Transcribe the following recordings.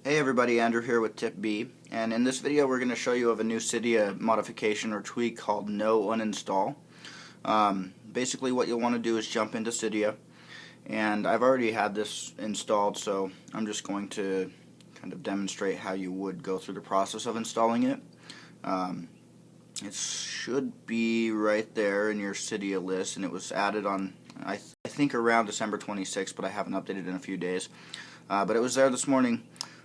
Hey everybody, Andrew here with Tip B, and in this video we're going to show you of a new Cydia modification or tweak called No Uninstall. Basically what you'll want to do is jump into Cydia, and I've already had this installed, so I'm just going to kind of demonstrate how you would go through the process of installing it. It should be right there in your Cydia list, and it was added on I think around December 26th, but I haven't updated in a few days. But it was there this morning.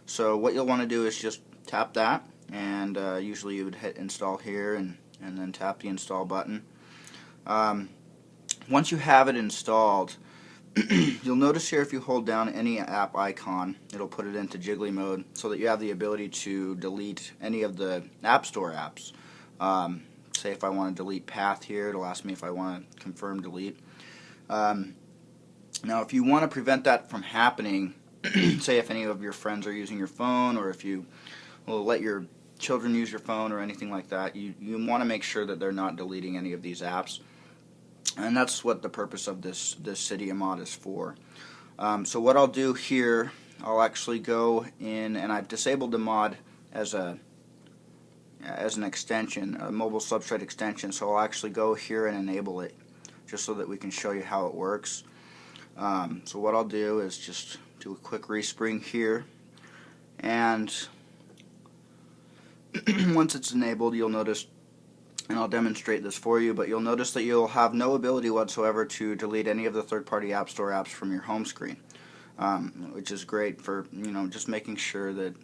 So what you'll want to do is just tap that, and usually you would hit install here and then tap the install button. Once you have it installed, you'll notice here if you hold down any app icon, it'll put it into jiggly mode so that you have the ability to delete any of the App Store apps. Say if I want to delete Path here, it'll ask me if I want to confirm delete. Now if you want to prevent that from happening, say if any of your friends are using your phone, or if you will let your children use your phone or anything like that, you want to make sure that they're not deleting any of these apps. And that's what the purpose of this Cydia mod is for. So what I'll do here, I'll actually go in, and I've disabled the mod as an extension, a mobile substrate extension, so I'll actually go here and enable it just so that we can show you how it works. So what I'll do is just do a quick respring here, and once it's enabled, you'll notice, and I'll demonstrate this for you, but you'll notice that you'll have no ability whatsoever to delete any of the third-party App Store apps from your home screen, which is great for, just making sure that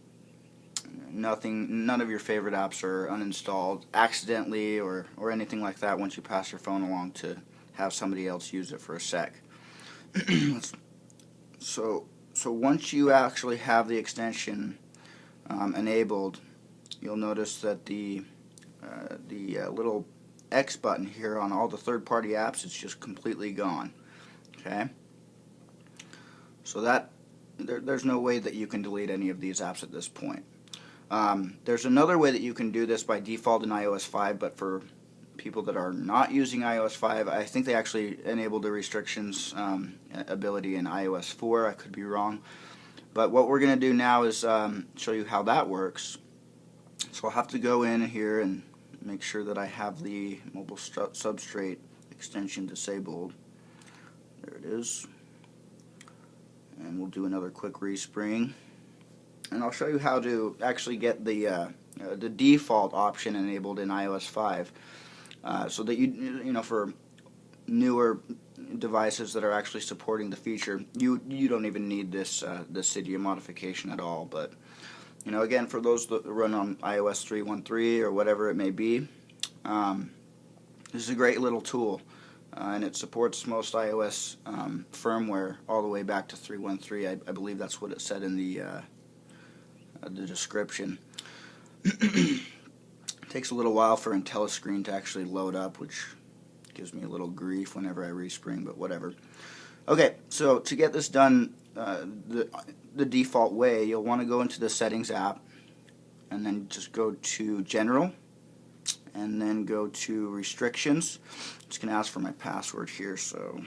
none of your favorite apps are uninstalled accidentally or anything like that once you pass your phone along to have somebody else use it for a sec. So once you actually have the extension enabled, you'll notice that the little X button here on all the third-party apps is just completely gone. Okay, so there's no way that you can delete any of these apps at this point. There's another way that you can do this by default in iOS 5, but for people that are not using iOS 5, I think they actually enabled the restrictions ability in iOS 4. I could be wrong. But what we're going to do now is show you how that works. So I'll have to go in here and make sure that I have the mobile substrate extension disabled. There it is. And we'll do another quick respring. And I'll show you how to actually get the default option enabled in iOS 5. So that for newer devices that are actually supporting the feature, you don't even need this Cydia modification at all. But again, for those that run on iOS 3.1.3 or whatever it may be, this is a great little tool, and it supports most iOS firmware all the way back to 3.1.3. I believe that's what it said in the description. Takes a little while for IntelliScreen to actually load up, which gives me a little grief whenever I respring, but whatever. Okay, so to get this done the default way, you'll want to go into the Settings app, and then just go to General, and then go to Restrictions. I'm just going to ask for my password here, so...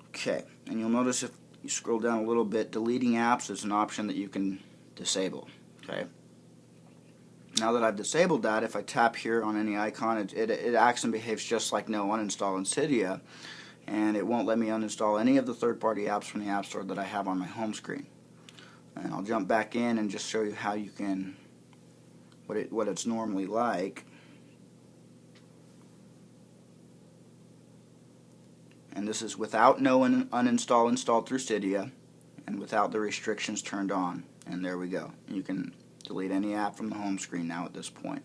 Okay, and you'll notice if you scroll down a little bit, deleting apps is an option that you can disable. Okay. Now that I've disabled that, if I tap here on any icon, it acts and behaves just like No Uninstall in Cydia, and it won't let me uninstall any of the third-party apps from the App Store that I have on my home screen. And I'll jump back in and just show you how you can, what it's normally like. And this is without No Uninstall installed through Cydia, and without the restrictions turned on. And there we go. You can delete any app from the home screen now at this point.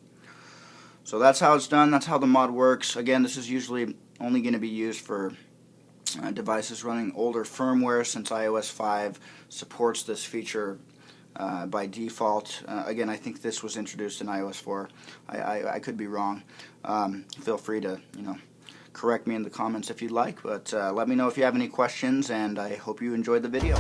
So that's how it's done. That's how the mod works. Again, this is usually only going to be used for devices running older firmware, since iOS 5 supports this feature by default. Again, I think this was introduced in iOS 4. I could be wrong. Feel free to correct me in the comments if you'd like, but let me know if you have any questions, and I hope you enjoyed the video.